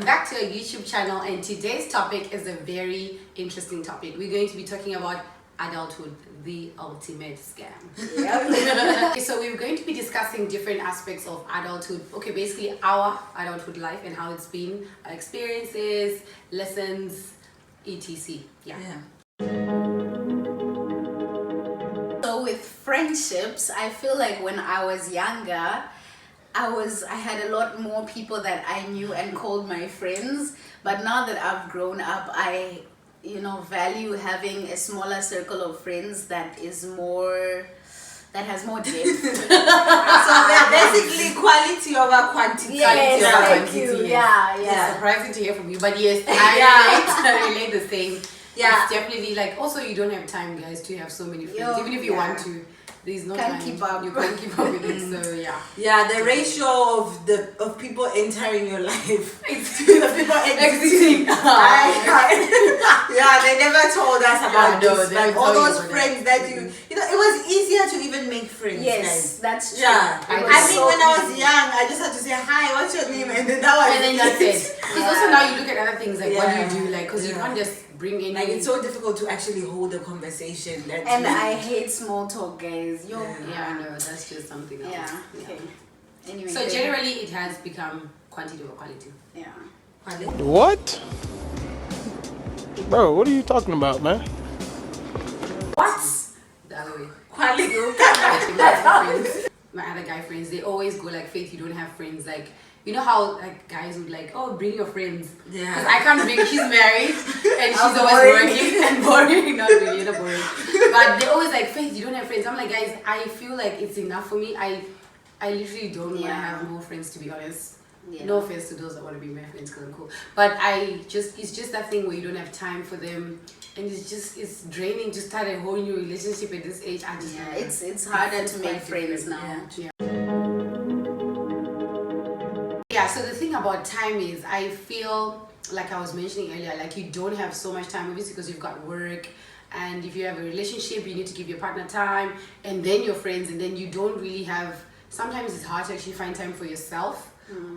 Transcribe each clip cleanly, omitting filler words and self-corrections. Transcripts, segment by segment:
welcome back to our YouTube channel, and today's topic is a very interesting topic. We're going to be talking about adulthood, the ultimate scam. Yep. Okay, so we're going to be discussing different aspects of adulthood. Okay, basically our adulthood life and how it's been, our experiences, lessons, etc. Yeah. So with friendships, I feel like when I was younger, I had a lot more people that I knew and called my friends. But now that I've grown up, I value having a smaller circle of friends that has more depth. So they're basically quality over quantity. Yes, thank you. Yeah. It's surprising to hear from you, but yes, I relate the same. Yeah, it's definitely like, also you don't have time, guys, to have so many friends. Even if you want to, there's no time. Keep up. You can't keep up with it. So yeah, the ratio of people entering your life it's to the people exiting. Yeah, they never told us about this. Like all those friends that you it was easier to even make friends. Yes, guys. that's true. Yeah, I think when I was young, I just had to say hi, what's your name, and then that was and then that's it. Because also now you look at other things like what do you do, like, because you can't just bring in, like, it's so difficult to actually hold a conversation. And I hate small talk, guys. I know, that's just something else. Yeah. Okay. Anyway. So generally it has become quantity over quality. Yeah. Quality. What? Bro, what are you talking about, man? What? The other way. Quality. My other guy friends, they always go like, Faith, you don't have friends. Like, you know how like guys would like, oh, bring your friends. Yeah. Because I can't bring. She's married and she's always working and boring. Not really, not boring. But they always like, Faith, you don't have friends. I'm like, guys, I feel like it's enough for me. I literally don't want to have more friends, to be honest. Yeah. No offense to those that want to be my friends because I'm cool. But it's just that thing where you don't have time for them. And it's draining to start a whole new relationship at this age. It's harder to make friends now. Yeah, so the thing about time is, I feel like I was mentioning earlier, like you don't have so much time, obviously, because you've got work, and if you have a relationship, you need to give your partner time, and then your friends, and then you don't really have, sometimes it's hard to actually find time for yourself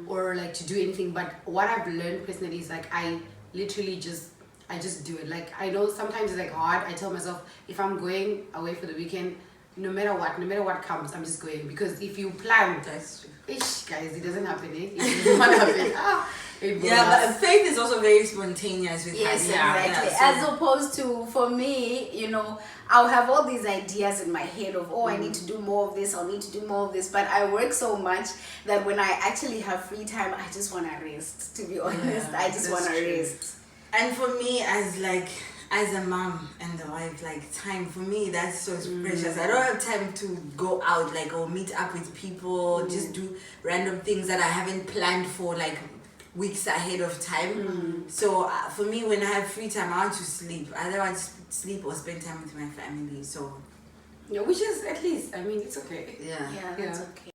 or like to do anything. But what I've learned personally is like, I literally just do it. Like, I know sometimes it's like hard. I tell myself, if I'm going away for the weekend, no matter what comes, I'm just going. Because if you plan, that's true. Guys, it doesn't happen. It doesn't happen. But Faith is also very spontaneous with yes, her. Exactly. As opposed to, for me, I'll have all these ideas in my head of, I need to do more of this, I'll need to do more of this. But I work so much that when I actually have free time, I just want to rest, to be honest. I just want to rest. And for me, as a mom and a wife, like, time for me, that's so precious. I don't have time to go out, like, or meet up with people, just do random things that I haven't planned for, like, weeks ahead of time. So for me, when I have free time, I want to sleep. Either I want to sleep or spend time with my family. So yeah, which is, at least, I mean, it's okay. Yeah, that's okay.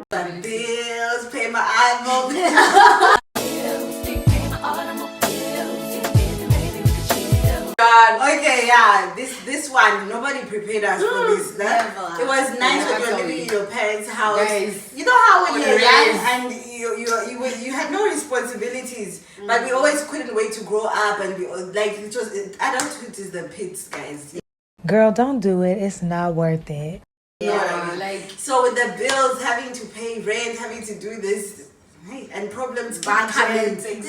But bills, pay my automobile. Okay, yeah, this one, nobody prepared us for this. It was nice when you were living in your parents' house. Guys, you know how when you're young and you had no responsibilities, but we always couldn't wait to grow up, and adulthood is the pits, guys. Girl, don't do it. It's not worth it. So with the bills, having to pay rent, having to do this. And problems coming. Exactly.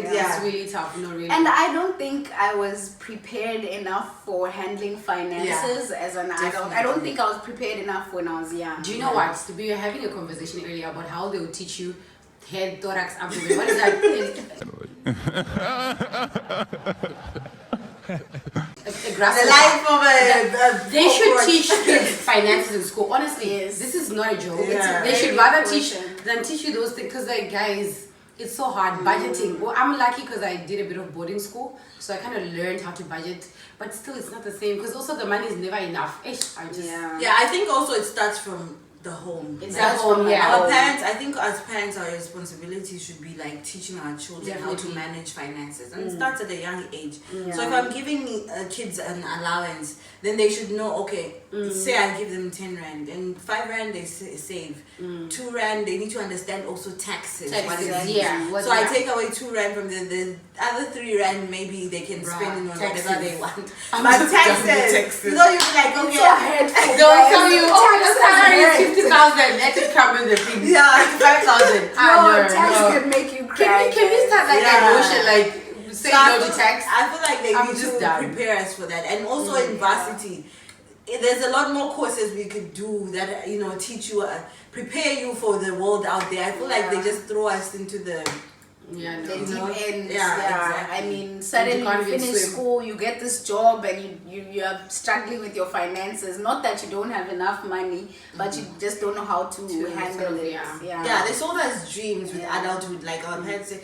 It's really tough. No, really. And I don't think I was prepared enough for handling finances as an adult. I don't think I was prepared enough when I was young. Do you know what? We were having a conversation earlier about how they will teach you head, thorax, abdomen. What is that? The life of they should teach kids finances in school. Honestly, this is not a joke. They should rather teach you those things, because, like, guys, it's so hard budgeting. Well, I'm lucky because I did a bit of boarding school, so I kind of learned how to budget. But still, it's not the same, because also the money is never enough. I think also it starts from the home. It The starts home, from yeah. Our parents, I think as parents, our responsibility should be like teaching our children how to Definitely. manage finances, and it starts at a young age. Yeah. So if I'm giving kids an allowance, then they should know, okay, say I give them 10 rand, and 5 rand they save, 2 rand they need to understand also taxes. what it Taxes, is. yeah. So I take away 2 rand from the other 3 rand, maybe they can spend it on taxes. whatever they want. I'm But just taxes, taxes. you know, you be like, okay, So hurtful. They'll tell you, oh, the taxes salary is hurt. 50,000. Let it come in the thing. yeah, 5,000. No, tax can make you cry. Can we start like Yeah. emotion, like say no to tax? I feel like they I'm need just to done. prepare us for that, and also in varsity, there's a lot more courses we could do that teach you, prepare you for the world out there. I feel like they just throw us into the Yeah, no. The deep end. Yeah, Yeah, exactly. I mean, suddenly You can't you even finish swim. school, you get this job, and you're struggling with your finances. Not that you don't have enough money, but you just don't know how to handle sort of, it. yeah, they sold us dreams with adulthood. Like our parents say,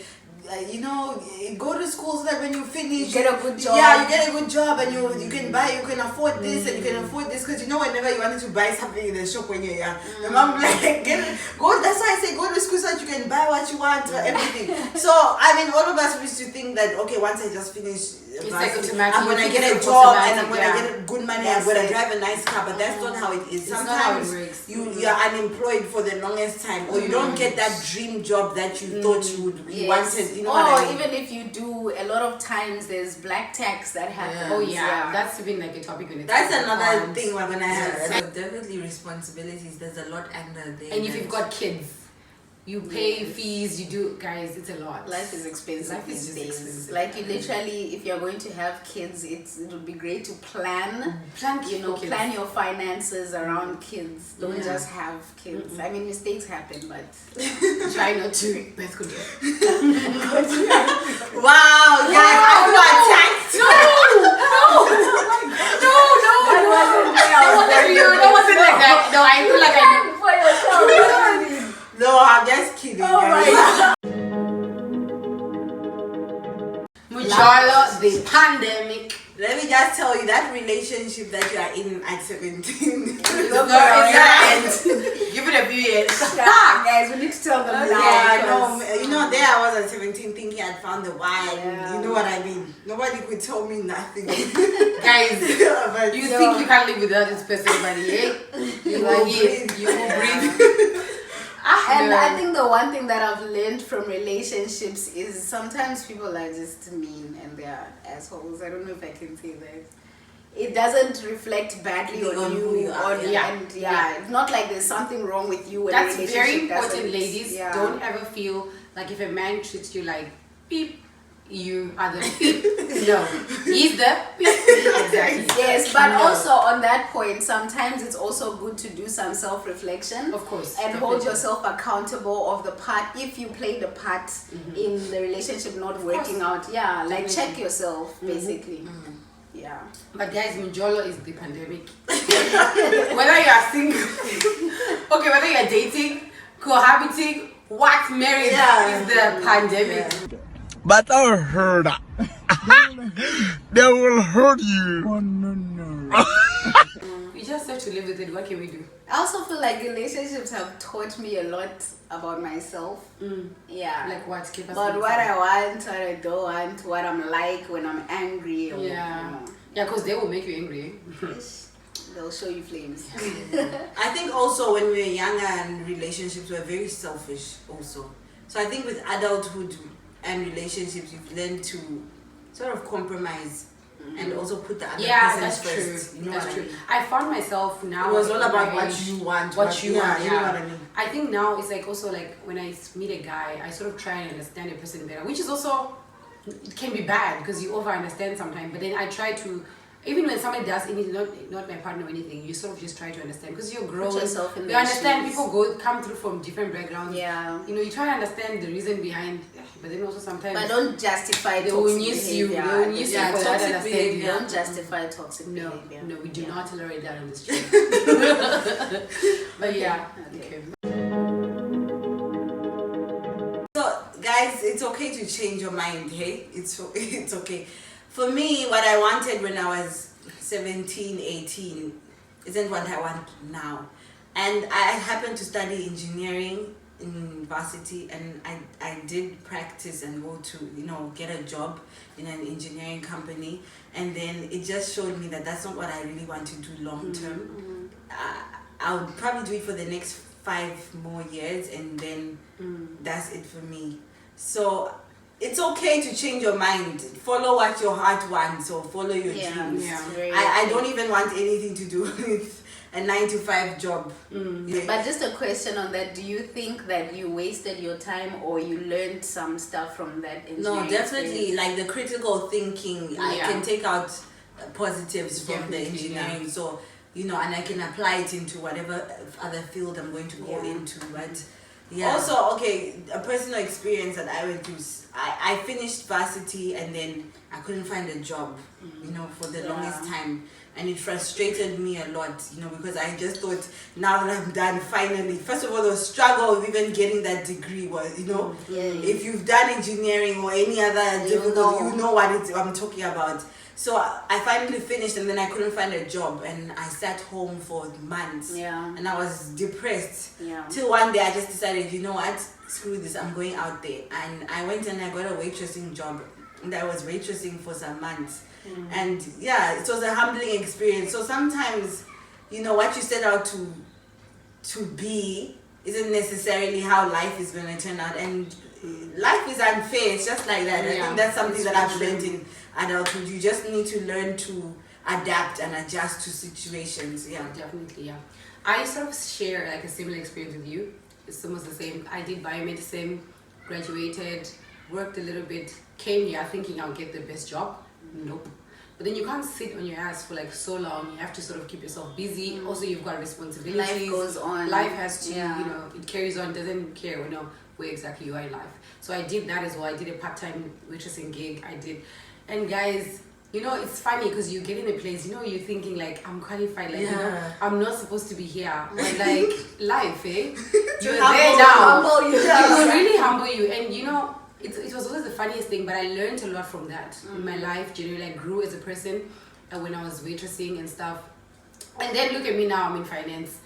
go to school so that when you finish, You get a good job. Yeah, you get a good job, and you can afford this and you can afford this, because whenever you wanted to buy something in the shop when you're young, the mom like go. That's why I say go to school so that you can buy what you want, everything. So I mean, all of us used to think that once I just finish. like automatic. I'm gonna You get a think it's job and I'm automatic, gonna yeah. get good money. That's I'm gonna it. drive a nice car, but that's not how it is. It's not how it Sometimes works. you're unemployed for the longest time, or you don't get that dream job that you thought you Yes. wanted. You know or what I mean? even if you do, a lot of times there's black tax that happens. Oh yeah, that's even like a topic when it's That's like another funds. thing we're gonna have. Yeah. So definitely responsibilities. There's a lot under there. And if that- you've got kids, you pay fees, you do, guys, it's a lot. Life is expensive Life is these just days. expensive. Like you literally, if you're going to have kids, it would be great to plan. Plan You know, for kids. plan your finances around kids. Don't Yeah. just have kids. I mean, mistakes happen, but Try not to. Birth control. Wow, guys, I feel attacked. That wasn't like that. No, I feel like I know. for yourself. No, I'm just kidding. Oh guys. my Mujala, the pandemic. Let me just tell you, that relationship that you are in at 17. It's not end. Give it a few years. Yeah, guys, we need to tell them now. Yeah, no, because- there I was at 17 thinking I'd found the one. Yeah. You know what I mean? Nobody could tell me nothing. Guys, But you think you can't live without this person, but yeah, you are here. breathe. You will breathe. And No. I think the one thing that I've learned from relationships is sometimes people are just mean and they're assholes. I don't know if I can say that. It doesn't reflect badly On on who you, you are, yeah. and it's not like there's something wrong with you. When That's a relationship very important, doesn't- ladies. yeah. Don't ever feel like if a man treats you like beep, you are the beep. No, he's the beep. Exactly. Yes, but No. also on that point, sometimes it's also good to do some self-reflection. Of course, And hold definitely. yourself accountable of the part, if you played a part in the relationship not working out. Yeah, like Definitely. check yourself, basically. Yeah. But guys, Mujolo is the pandemic. Whether you are single, okay, whether you are dating, cohabiting, what marriage Yeah. is the pandemic. But I heard that. They will hurt you. We just have to live with it. What can we do? I also feel like relationships have taught me a lot about myself. Yeah. Like what? Keep us About in what time. I want, what I don't want, what I'm like when I'm angry. Or, Yeah. Yeah, because they will make you angry. They'll show you flames. I think also when we were younger and relationships were very selfish also. So I think with adulthood and relationships, you've learned to sort of compromise and also put the other Yeah, person that's first. true. You know That's what true. I mean? I found myself now. It was all at about my what age, you want. What you want, you know what I mean? I think now it's like also like when I meet a guy, I sort of try and understand a person better, which is also, it can be bad because you over understand sometimes. But then I try to, even when somebody does anything, not my partner or anything, you sort of just try to understand because you're growing. yourself in You their understand shoes. people come through from different backgrounds. Yeah. You know, you try to understand the reason behind, but then also sometimes But don't justify they will toxic use you. They behavior. will use you Yeah, for that toxic understanding. behavior. Don't justify toxic No, behavior. no, we do Yeah. not tolerate that on the street. But yeah, Okay. So, guys, it's okay to change your mind, hey? It's okay. For me, what I wanted when I was 17, 18 isn't what I want now. And I happened to study engineering in varsity, and I did practice and go to, you know, get a job in an engineering company, and then it just showed me that that's not what I really want to do long term. I would probably do it for the next 5 more years, and then that's it for me. So it's okay to change your mind, follow what your heart wants, or follow your dreams. I don't even want anything to do with a 9-to-5 job. Yeah. But just a question on that: do you think that you wasted your time, or you learned some stuff from that engineering? No, definitely. experience? Like the critical thinking, I can take out positives from the engineering. So, you know, and I can apply it into whatever other field I'm going to go into. But also, okay, a personal experience that I went through. I finished varsity, and then I couldn't find a job, you know, for the longest time. And it frustrated me a lot, you know, because I just thought, now that I'm done, finally. First of all, the struggle of even getting that degree was, you know, if you've done engineering or any other difficult, you know what I'm talking about. So I finally finished, and then I couldn't find a job, and I sat home for months. And I was depressed. Till one day I just decided, you know what, screw this, I'm going out there. And I went and I got a waitressing job, and I was waitressing for some months. And yeah, it was a humbling experience. So sometimes, you know, what you set out to be isn't necessarily how life is going to turn out, and life is unfair. It's just like that. I think that's something that I've learned in adulthood. You just need to learn to adapt and adjust to situations. Definitely. I sort of share like a similar experience with you. It's almost the same. I did biomedicine, graduated, worked a little bit, came here thinking I'll get the best job. Nope. But then you can't sit on your ass for like so long. You have to sort of keep yourself busy. Also, you've got responsibilities. Life goes on. Life has to, you know, it carries on. Doesn't care, you know, where exactly you are in life. So I did that as well. I did a part-time waitressing gig. I did, and guys, you know, it's funny because you get in a place, you know, you're thinking like, I'm qualified, like, you know, I'm not supposed to be here. But like, life, eh? You're there now. Humble you. It really humble you, and you know. It was always the funniest thing, but I learned a lot from that in my life. Generally, I grew as a person when I was waitressing and stuff. And then look at me now, I'm in finance.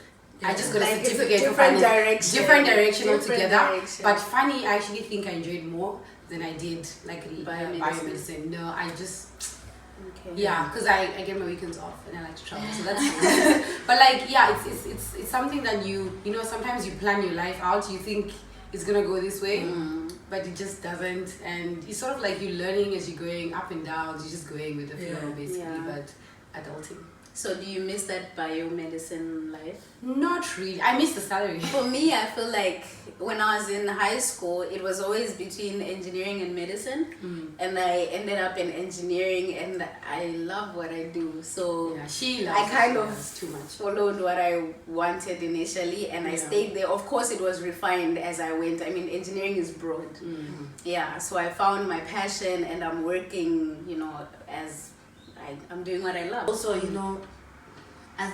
I just got a certificate for finance. Different direction altogether. But funny, I actually think I enjoyed more than I did like biomedicine. No, I just... because I get my weekends off and I like to travel, so that's nice. But like, it's something that you know, sometimes you plan your life out, you think it's gonna go this way, but it just doesn't, and it's sort of like you're learning as you're going up and down. You're just going with the flow, basically. But adulting. So do you miss that biomedicine life? Not really. I miss the salary. For me, I feel like when I was in high school, it was always between engineering and medicine, and I ended up in engineering, and I love what I do. So I kind of too much. followed what I wanted initially, and I stayed there. Of course, it was refined as I went. I mean, engineering is broad. So I found my passion, and I'm working, you know, as I'm doing what I love. Also, you know, as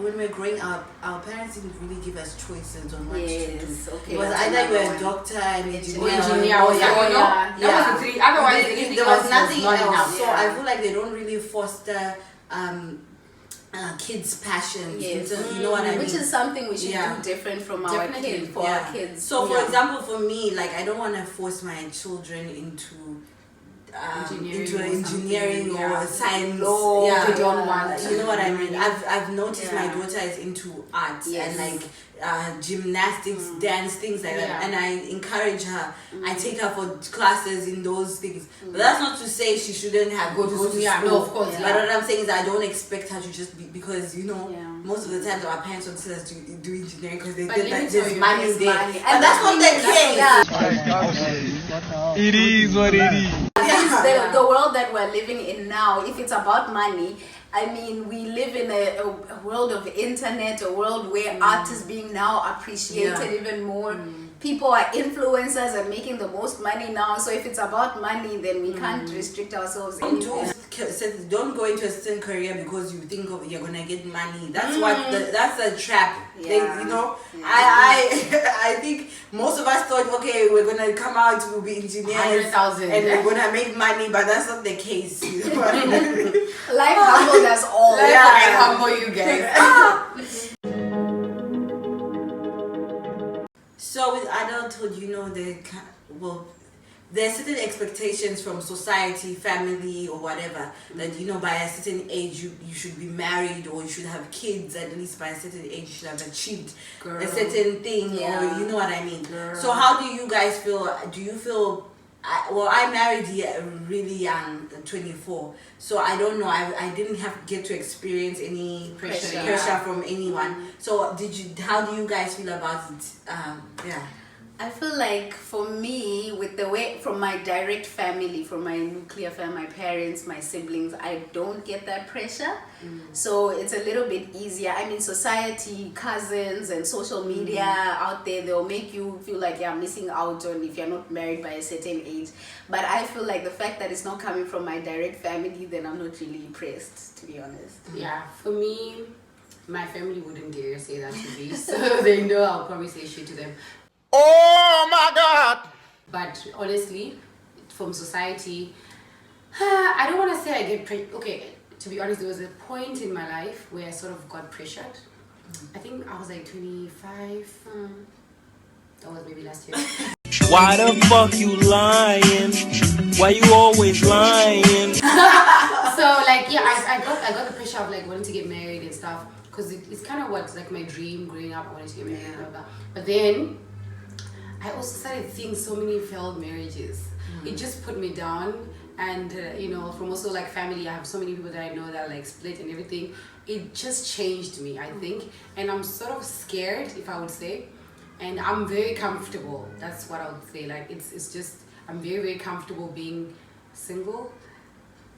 when we're growing up, our parents didn't really give us choices on what to do. Okay, it was either you're a doctor, an engineer, That was the three. Otherwise, there was nothing else. enough. So I feel like they don't really foster kids' passions. You know what I mean? Which is something we should do different from our kids. Our kids. So, for example, for me, like, I don't want to force my children into engineering or science. They don't want. You know what I mean? I've noticed my daughter is into art and like gymnastics, dance, things like that, and I encourage her. I take her for classes in those things. But that's not to say she shouldn't have go to school. No, of course. But what I'm saying is I don't expect her to just be, because you know most of the times our parents want us to do engineering because they think that there's money there, and that's not the case. It is what it is. The world that we're living in now, if it's about money, I mean, we live in a world of internet, a world where art is being now appreciated even more. People are influencers and making the most money now. So if it's about money, then we can't restrict ourselves. Don't go into a certain career because you think you're gonna get money. That's that's a trap. You know, I think most of us thought, okay, we're gonna come out, we'll be engineers, 100,000, and we're gonna make money, but that's not the case. You know? Life humbled us all. Life humble you guys. well, there are certain expectations from society, family, or whatever, that, you know, by a certain age you should be married, or you should have kids. At least by a certain age you should have achieved a certain thing, or you know what I mean. So how do you guys feel? Do you feel I married really young, 24. So I don't know. I didn't get to experience any pressure from anyone. So how do you guys feel about it? I feel like for me, with the way from my direct family, from my nuclear family, my parents, my siblings, I don't get that pressure. So it's a little bit easier. I mean, society, cousins, and social media out there, they'll make you feel like you're missing out on if you're not married by a certain age. But I feel like the fact that it's not coming from my direct family, then I'm not really impressed, to be honest. Yeah, for me, my family wouldn't dare say that to me, so they know I'll probably say shit to them. Oh my God! But honestly, from society, I don't want to say I get okay, to be honest, there was a point in my life where I sort of got pressured. I think I was like 25. That was maybe last year. Why the fuck you lying? Why you always lying? So like, yeah, I got the pressure of like wanting to get married and stuff, because it's kind of what's like my dream growing up. I wanted to get married, blah, blah. But then I also started seeing so many failed marriages. It just put me down. And you know, from also like family, I have so many people that I know that are like split and everything. It just changed me, I think. And I'm sort of scared, if I would say. And I'm very comfortable. That's what I would say. Like it's just, I'm very, very comfortable being single.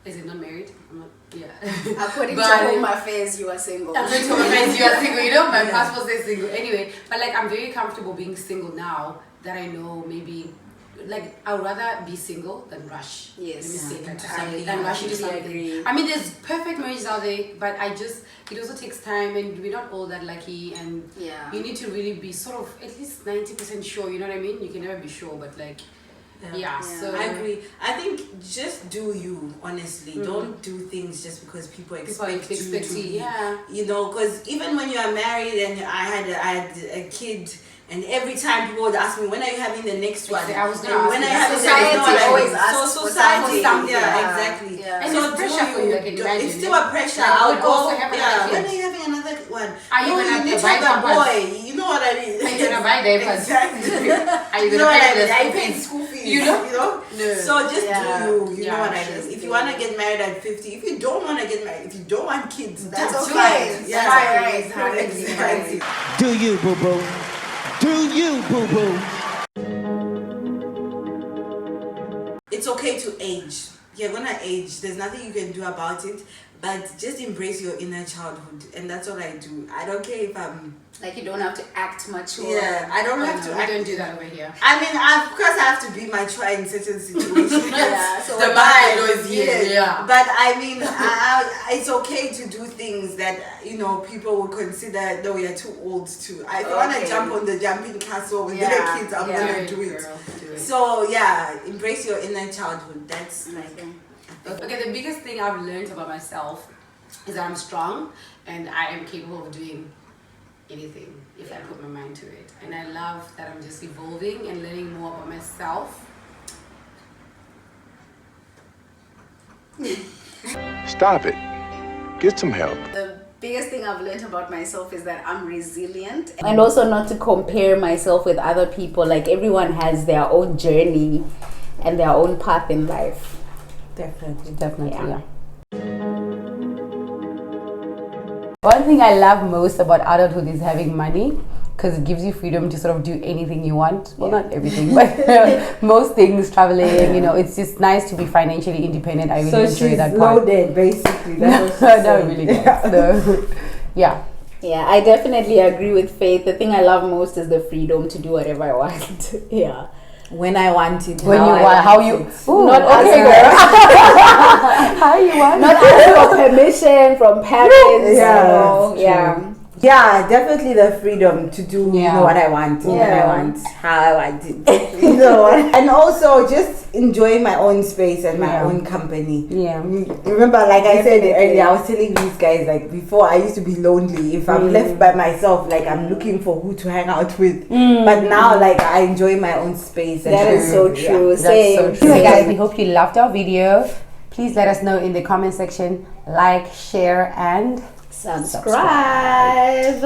Is it not married? I'm not, yeah. According to Home Affairs, you are single. According to Home Affairs, you are single. You know, my passport says single. Anyway, but like I'm very comfortable being single now that I know maybe, like I would rather be single than rush. Yes. Let me say that. I Than rush into completely something. agree. I mean, there's perfect marriages out there, but it also takes time, and we're not all that lucky, and you need to really be sort of at least 90% sure. You know what I mean? You can never be sure, but like. So I agree. I think just do you, honestly. Don't do things just because people expect you to be. You know, because even when you are married, and I had a kid, and every time people would ask me, when are you having the next one? I was going to ask when you. are you having Society the next one? always asks So for society, something. exactly. Yeah. And So it's pressure for you, I can imagine. it's still a pressure. Like, I I would would also go, have another kid. when are you having another one? Are you gonna need to buy have a pampers? boy? You know what I mean? Are you gonna buy diapers? Exactly. Are you You know gonna what I pay mean? the I school paid fees? school fees. You know? No. So just do you. You know what I mean? If you want to get married at 50, if you don't want to get married, if you don't want kids, that's That's okay. okay. Yeah, Right. Exactly. Do you, boo boo? Do you, boo boo? It's okay to age. You're gonna age. There's nothing you can do about it. But just embrace your inner childhood, and that's what I do. I don't care if I'm. Like you don't have to act mature. Yeah, I don't have to. We don't do that over here. I mean, of course, I have to be mature in certain situations. So The when Bible is here. Yeah. But I mean, it's okay to do things that people would consider. No, you're too old to. If I want to jump on the jumping castle with the kids, I'm gonna do it. Girl, do it. So yeah, embrace your inner childhood. That's like. Okay, the biggest thing I've learned about myself is that I'm strong and I am capable of doing anything if I put my mind to it. And I love that I'm just evolving and learning more about myself. Stop it. Get some help. The biggest thing I've learned about myself is that I'm resilient, and also not to compare myself with other people. Like everyone has their own journey and their own path in life. Definitely, yeah. One thing I love most about adulthood is having money, because it gives you freedom to sort of do anything you want. Well, not everything, but most things, traveling, it's just nice to be financially independent. I really enjoy that part. Loaded, basically. That's No, really good. No. Yeah. Yeah, I definitely agree with Faith. The thing I love most is the freedom to do whatever I want. Yeah. when I want it. When you want, how you, Ooh, not okay, girl. How you want? Not ask for permission from parents. Yeah, Yeah. Yeah, definitely the freedom to do what I want, when I want, how I want it. And also just enjoying my own space and my own company. Remember, like I said earlier, I was telling these guys, like before I used to be lonely. If I'm left by myself, like I'm looking for who to hang out with. But now, like I enjoy my own space. And That is so true. So guys, we hope you loved our video. Please let us know in the comment section. Like, share, and Subscribe.